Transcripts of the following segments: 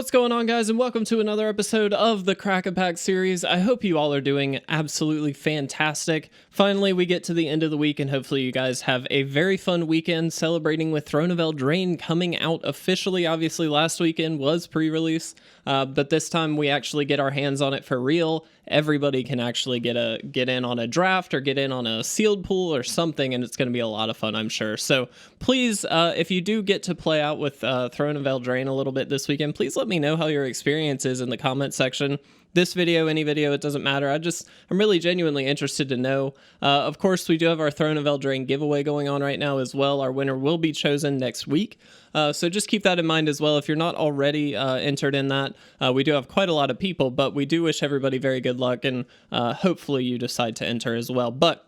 What's going on, guys, and welcome to another episode of the Crack a Pack series. I hope you all are doing absolutely fantastic. Finally, we get to the end of the week, and hopefully you guys have a very fun weekend celebrating with Throne of Eldraine coming out officially. Obviously, last weekend was pre-release, but this time we actually get our hands on it for real. Everybody can actually get in on a draft or get in on a sealed pool or something, and it's going to be a lot of fun, I'm sure. So please, if you do get to play out with Throne of Eldraine a little bit this weekend, please let me know how your experience is in the comment section. This video, any video, it doesn't matter. I'm really genuinely interested to know. Of course, we do have our Throne of Eldraine giveaway going on right now as well. Our winner will be chosen next week. So just keep that in mind as well. If you're not already entered in that, we do have quite a lot of people, but we do wish everybody very good luck, and hopefully you decide to enter as well. But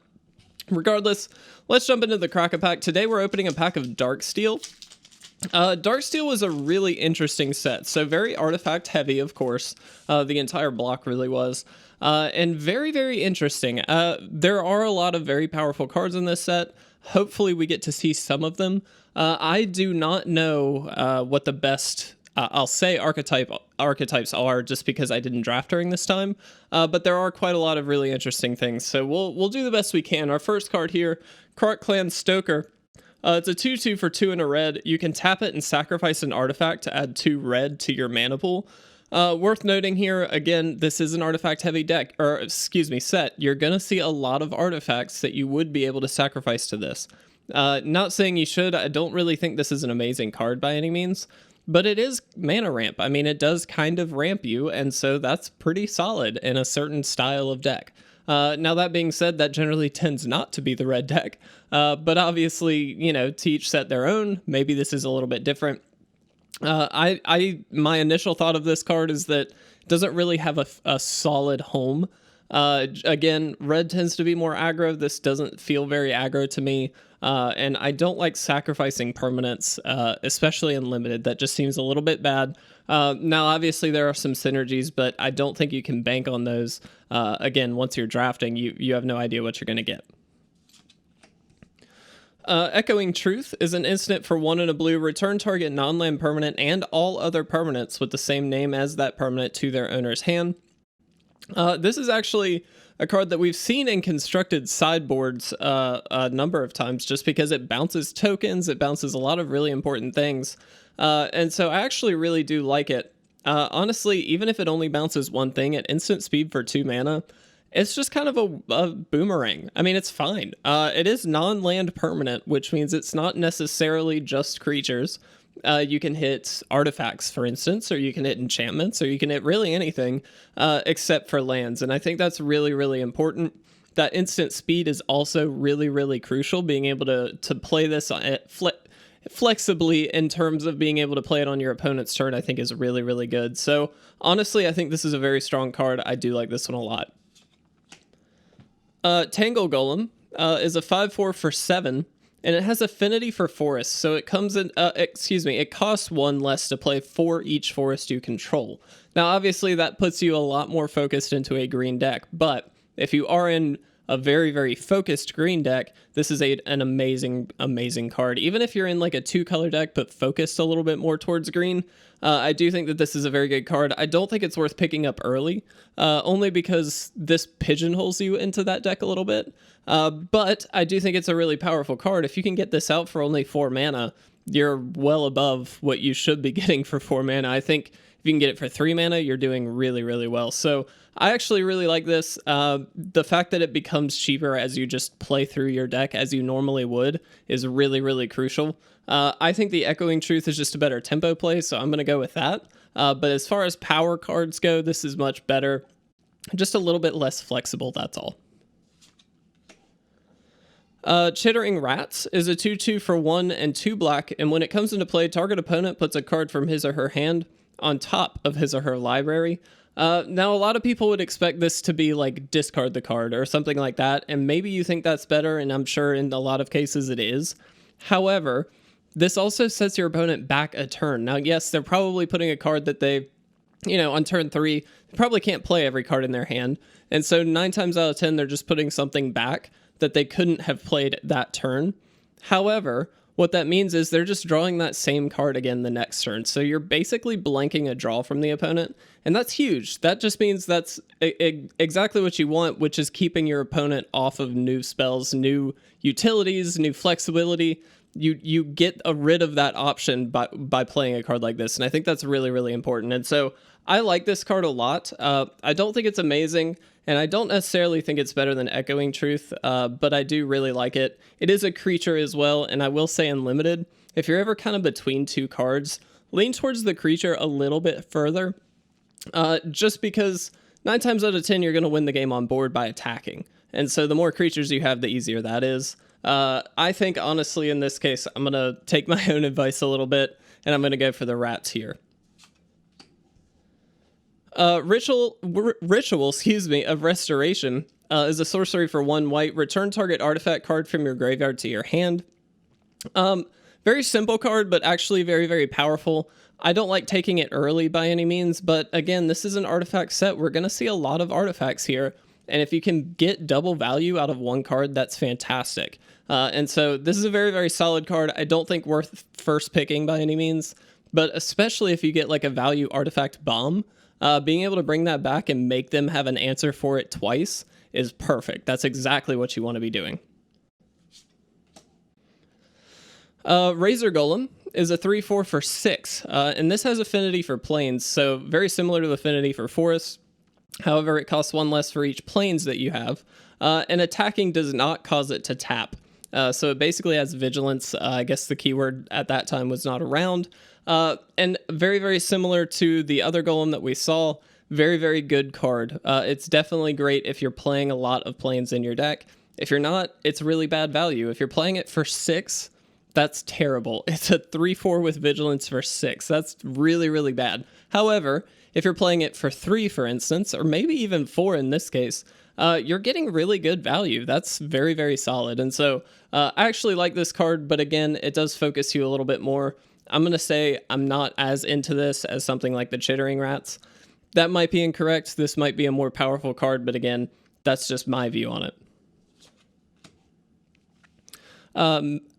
regardless, let's jump into the Crack a Pack. Today we're opening a pack of Darksteel. Darksteel was a really interesting set, so very artifact heavy, of course. The entire block really was, and very, very interesting. There are a lot of very powerful cards in this set. Hopefully we get to see some of them. I do not know what the best, I'll say archetypes are, just because I didn't draft during this time, but there are quite a lot of really interesting things, so we'll do the best we can. Our first card here, Krark Clan Stoker. It's a 2/2 for 2 and a red. You can tap it and sacrifice an artifact to add 2 red to your mana pool. Worth noting here, again, this is an artifact heavy deck, or excuse me, set. You're going to see a lot of artifacts that you would be able to sacrifice to this. Not saying you should. I don't really think this is an amazing card by any means, but it is mana ramp. I mean, it does kind of ramp you, and so that's pretty solid in a certain style of deck. Now, that being said, that generally tends not to be the red deck, but obviously, you know, to each set their own. Maybe this is a little bit different. My initial thought of this card is that it doesn't really have a solid home. Again, red tends to be more aggro. This doesn't feel very aggro to me, and I don't like sacrificing permanents, especially in limited. That just seems a little bit bad. Now, obviously, there are some synergies, but I don't think you can bank on those. Again, once you're drafting, you have no idea what you're going to get. Echoing Truth is an instant for 1 and a blue. Return target non-land permanent and all other permanents with the same name as that permanent to their owner's hand. This is actually a card that we've seen in constructed sideboards a number of times, just because it bounces tokens, it bounces a lot of really important things, and so I actually really do like it. Honestly, even if it only bounces one thing at instant speed for 2 mana, it's just kind of a boomerang. I mean, it's fine. It is non-land permanent, which means it's not necessarily just creatures. You can hit artifacts, for instance, or you can hit enchantments, or you can hit really anything except for lands. And I think that's really, really important. That instant speed is also really, really crucial. Being able to play this flexibly in terms of being able to play it on your opponent's turn, I think is really, really good. So honestly, I think this is a very strong card. I do like this one a lot. Tango Golem is a 5/4 for 7. And it has affinity for forests, so it comes in, it costs 1 less to play for each forest you control. Now, obviously, that puts you a lot more focused into a green deck, but if you are in a very, very focused green deck, this is an amazing, amazing card. Even if you're in like a 2-color deck, but focused a little bit more towards green, I do think that this is a very good card. I don't think it's worth picking up early, only because this pigeonholes you into that deck a little bit. But I do think it's a really powerful card. If you can get this out for only 4 mana, you're well above what you should be getting for 4 mana. I think if you can get it for 3 mana, you're doing really, really well. So I actually really like this. The fact that it becomes cheaper as you just play through your deck as you normally would is really, really crucial. I think the Echoing Truth is just a better tempo play, so I'm going to go with that. But as far as power cards go, this is much better. Just a little bit less flexible, that's all. Chittering Rats is a 2/2 for 1 and 2 black, and when it comes into play, target opponent puts a card from his or her hand on top of his or her library. Now, a lot of people would expect this to be like discard the card or something like that, and maybe you think that's better, and I'm sure in a lot of cases it is. However, this also sets your opponent back a turn. Now, yes, they're probably putting a card that they, on turn 3, they probably can't play every card in their hand, and so 9 times out of 10, they're just putting something back that they couldn't have played that turn. However, what that means is they're just drawing that same card again the next turn. So you're basically blanking a draw from the opponent, and that's huge. That just means that's exactly what you want, which is keeping your opponent off of new spells, new utilities, new flexibility. You get rid of that option by playing a card like this, and I think that's really, really important. And so I like this card a lot. I don't think it's amazing, and I don't necessarily think it's better than Echoing Truth, but I do really like it. It is a creature as well, and I will say in Limited, if you're ever kind of between two cards, lean towards the creature a little bit further, just because 9 times out of 10 you're going to win the game on board by attacking. And so the more creatures you have, the easier that is. I think, honestly, in this case, I'm going to take my own advice a little bit, and I'm going to go for the rats here. Ritual, of Restoration is a sorcery for 1 white. Return target artifact card from your graveyard to your hand. Very simple card, but actually very, very powerful. I don't like taking it early by any means, but again, this is an artifact set. We're going to see a lot of artifacts here. And if you can get double value out of 1 card, that's fantastic. And so this is a very, very solid card. I don't think worth first picking by any means, but especially if you get like a value artifact bomb, being able to bring that back and make them have an answer for it twice is perfect. That's exactly what you want to be doing. Razer Golem is a 3/4 for 6, and this has affinity for planes, so very similar to affinity for forests. However, it costs 1 less for each planes that you have, and attacking does not cause it to tap. So it basically has vigilance. I guess the keyword at that time was not around. And very, very similar to the other golem that we saw. Very, very good card. It's definitely great if you're playing a lot of planes in your deck. If you're not, it's really bad value. If you're playing it for 6, that's terrible. It's a 3/4 with vigilance for 6. That's really, really bad. However, if you're playing it for 3, for instance, or maybe even 4 in this case, you're getting really good value. That's very, very solid. And so I actually like this card, but again, it does focus you a little bit more. I'm going to say I'm not as into this as something like the Chittering Rats. That might be incorrect. This might be a more powerful card, but again, that's just my view on it.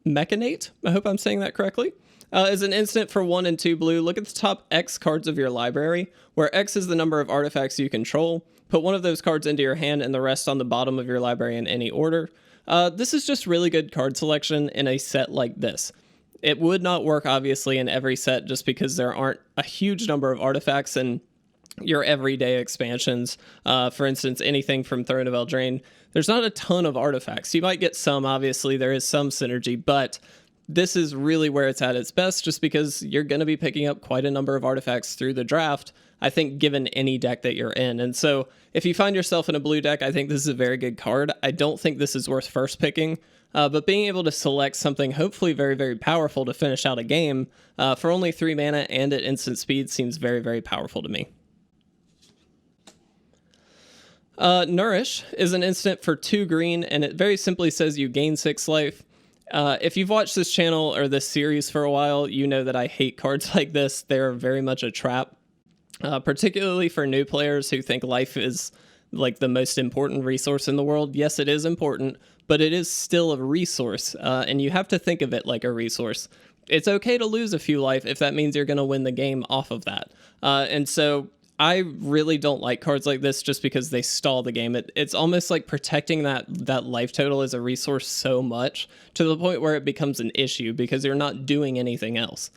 Mekka, I hope I'm saying that correctly, is an instant for 1 and 2 blue. Look at the top X cards of your library, where X is the number of artifacts you control. Put 1 of those cards into your hand and the rest on the bottom of your library in any order. This is just really good card selection in a set like this. It would not work, obviously, in every set just because there aren't a huge number of artifacts in your everyday expansions. For instance, anything from Throne of Eldraine, there's not a ton of artifacts. You might get some, obviously, there is some synergy, but this is really where it's at its best just because you're going to be picking up quite a number of artifacts through the draft, I think, given any deck that you're in. And so if you find yourself in a blue deck, I think this is a very good card. I don't think this is worth first picking, but being able to select something hopefully very, very powerful to finish out a game for only 3 mana and at instant speed seems very, very powerful to me. Nourish is an instant for 2 green, and it very simply says you gain 6 life. If you've watched this channel or this series for a while, you know that I hate cards like this. They're very much a trap, particularly for new players who think life is like the most important resource in the world. Yes, it is important, but it is still a resource, and you have to think of it like a resource. It's okay to lose a few life if that means you're going to win the game off of that. And so I really don't like cards like this just because they stall the game. It's almost like protecting that life total as a resource so much to the point where it becomes an issue because you're not doing anything else.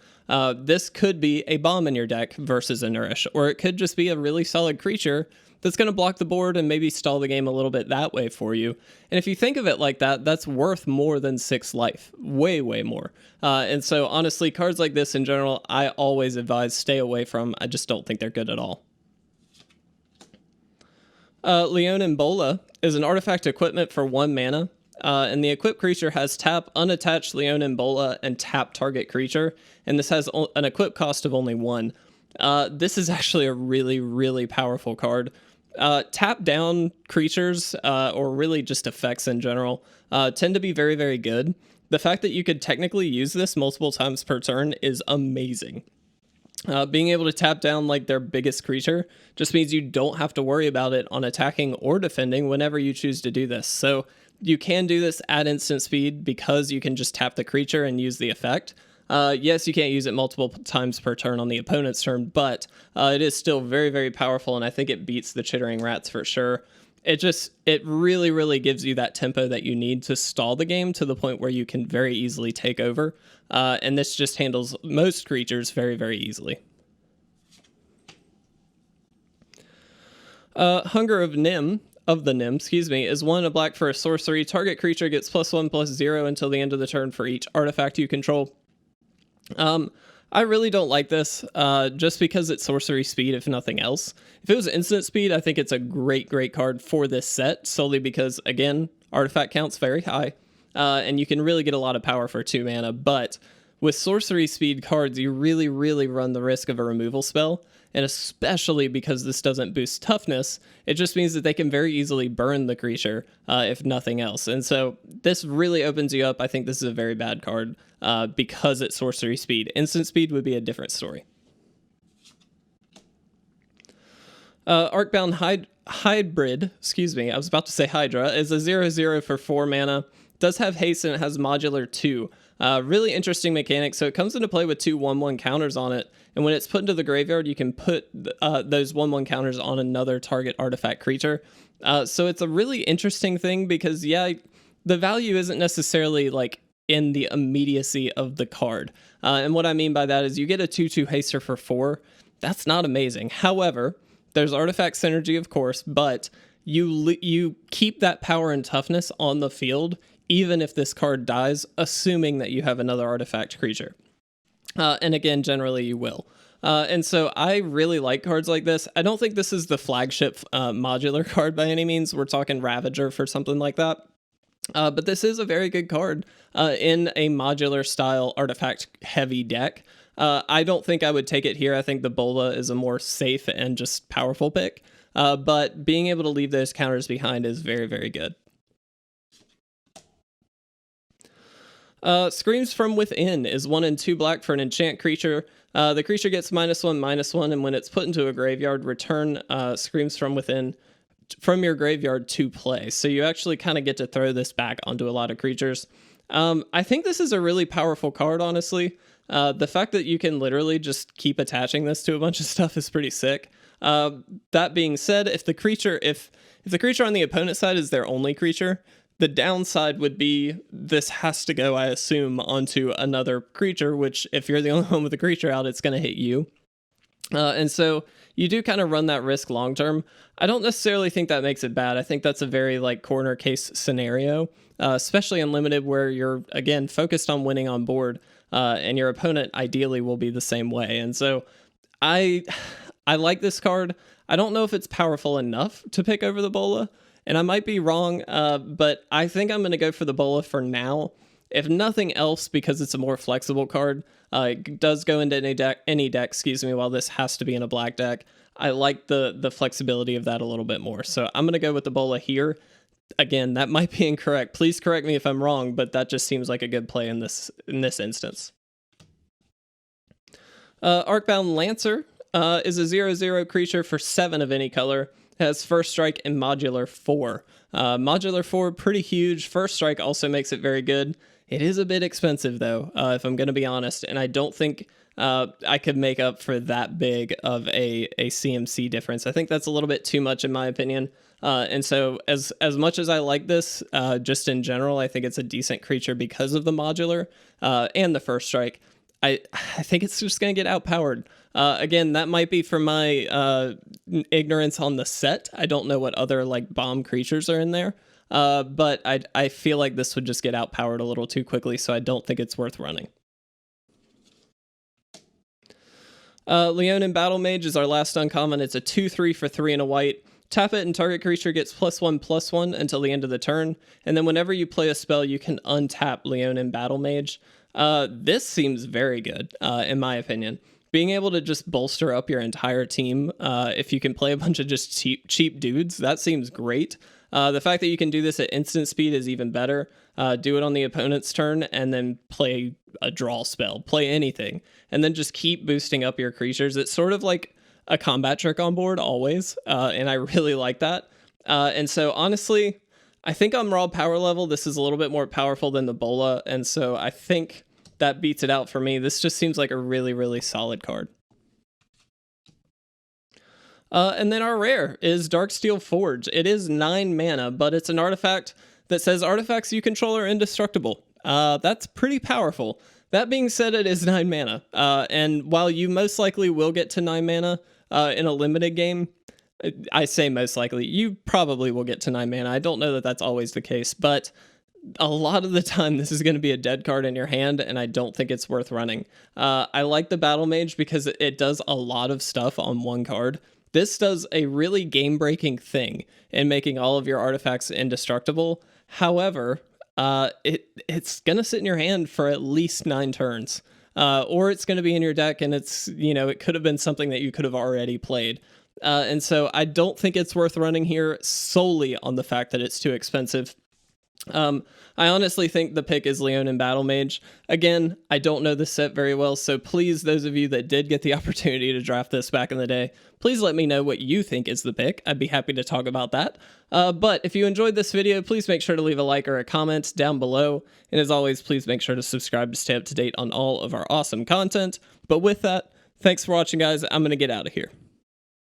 This could be a bomb in your deck versus a Nourish, or it could just be a really solid creature that's going to block the board and maybe stall the game a little bit that way for you. And if you think of it like that, that's worth more than 6 life. Way, way more. And so honestly, cards like this in general, I always advise stay away from. I just don't think they're good at all. Leoninbola is an artifact equipment for 1 mana, and the equipped creature has tap, unattached Leoninbola, and tap target creature, and this has an equip cost of only 1. This is actually a really, really powerful card. Tap down creatures, or really just effects in general, tend to be very, very good. The fact that you could technically use this multiple times per turn is amazing. Being able to tap down like their biggest creature just means you don't have to worry about it on attacking or defending whenever you choose to do this. So you can do this at instant speed because you can just tap the creature and use the effect. Yes, you can't use it multiple times per turn on the opponent's turn, but it is still very, very powerful, and I think it beats the Chittering Rats for sure. It really, really gives you that tempo that you need to stall the game to the point where you can very easily take over. And this just handles most creatures very, very easily. Hunger of Nymph, is 1 black for a sorcery. Target creature gets +1/+0 until the end of the turn for each artifact you control. I really don't like this, just because it's sorcery speed, if nothing else. If it was instant speed, I think it's a great, great card for this set, solely because, again, artifact count's very high, and you can really get a lot of power for 2 mana, but with sorcery speed cards, you really, really run the risk of a removal spell, and especially because this doesn't boost toughness, it just means that they can very easily burn the creature, if nothing else. And so this really opens you up. I think this is a very bad card, because it's sorcery speed. Instant speed would be a different story. Arkbound Hybrid, I was about to say Hydra, is a 0/0 for 4 mana. Does have haste and it has modular 2. Really interesting mechanic. So it comes into play with 2 1/1 counters on it, and when it's put into the graveyard, you can put those 1/1 counters on another target artifact creature. So it's a really interesting thing because, yeah, the value isn't necessarily like in the immediacy of the card. And what I mean by that is you get a 2/2 haster for 4. That's not amazing. However, there's artifact synergy, of course, but you keep that power and toughness on the field even if this card dies, assuming that you have another artifact creature. And again, generally you will. And so I really like cards like this. I don't think this is the flagship modular card by any means. We're talking Ravager for something like that. But this is a very good card in a modular style artifact heavy deck. I don't think I would take it here. I think the Bola is a more safe and just powerful pick. But being able to leave those counters behind is very, very good. Screams from Within is 1 and 2 black for an enchant creature. The creature gets -1/-1, and when it's put into a graveyard, return Screams from Within from your graveyard to play. So you actually kind of get to throw this back onto a lot of creatures. I think this is a really powerful card, honestly. The fact that you can literally just keep attaching this to a bunch of stuff is pretty sick. That being said, if the creature on the opponent's side is their only creature, the downside would be this has to go, I assume, onto another creature, which if you're the only one with the creature out, it's going to hit you. And so you do kind of run that risk long term. I don't necessarily think that makes it bad. I think that's a very corner case scenario, especially in limited where you're, again, focused on winning on board, and your opponent ideally will be the same way. And so I like this card. I don't know if it's powerful enough to pick over the Bola, and I might be wrong, but I think I'm going to go for the Bola for now. If nothing else, because it's a more flexible card, it does go into any deck, while this has to be in a black deck. I like the flexibility of that a little bit more. So I'm going to go with the Bola here. Again, that might be incorrect. Please correct me if I'm wrong, but that just seems like a good play in this instance. Arkbound Lancer is a 0/0 creature for 7 of any color. It has First Strike and Modular 4. Modular 4, pretty huge. First Strike also makes it very good. It is a bit expensive, though, if I'm going to be honest, and I don't think I could make up for that big of a CMC difference. I think that's a little bit too much in my opinion. And so as much as I like this, just in general, I think it's a decent creature because of the modular and the First Strike. I think it's just going to get outpowered. Again, that might be from my ignorance on the set. I don't know what other bomb creatures are in there. But I feel like this would just get outpowered a little too quickly, so I don't think it's worth running. Leoninbola Mage is our last uncommon. It's a 2/3 for 3 and a white. Tap it and target creature gets +1/+1 until the end of the turn. And then whenever you play a spell, you can untap Leoninbola Mage. This seems very good, in my opinion. Being able to just bolster up your entire team, if you can play a bunch of just cheap dudes, that seems great. The fact that you can do this at instant speed is even better. Do it on the opponent's turn and then play a draw spell, play anything, and then just keep boosting up your creatures. It's sort of like a combat trick on board always, and I really like that. And so honestly, I think on raw power level, this is a little bit more powerful than the Bola, and so I think that beats it out for me. This just seems like a really, really solid card. And then our rare is Darksteel Forge. It is 9 mana, but it's an artifact that says artifacts you control are indestructible. That's pretty powerful. That being said, it is 9 mana. And while you most likely will get to 9 mana in a limited game, I say most likely, you probably will get to 9 mana. I don't know that that's always the case, but a lot of the time this is going to be a dead card in your hand, and I don't think it's worth running. I like the Battle Mage because it does a lot of stuff on one card. This does a really game-breaking thing in making all of your artifacts indestructible. However, it's going to sit in your hand for at least 9 turns. Or it's going to be in your deck, and it's, it could have been something that you could have already played. And so I don't think it's worth running here solely on the fact that it's too expensive. I honestly think the pick is Leonin Battle Mage. Again, I don't know this set very well, so please, those of you that did get the opportunity to draft this back in the day, please let me know what you think is the pick. I'd be happy to talk about that. But if you enjoyed this video, please make sure to leave a like or a comment down below. And as always, please make sure to subscribe to stay up to date on all of our awesome content. But with that, thanks for watching, guys. I'm going to get out of here.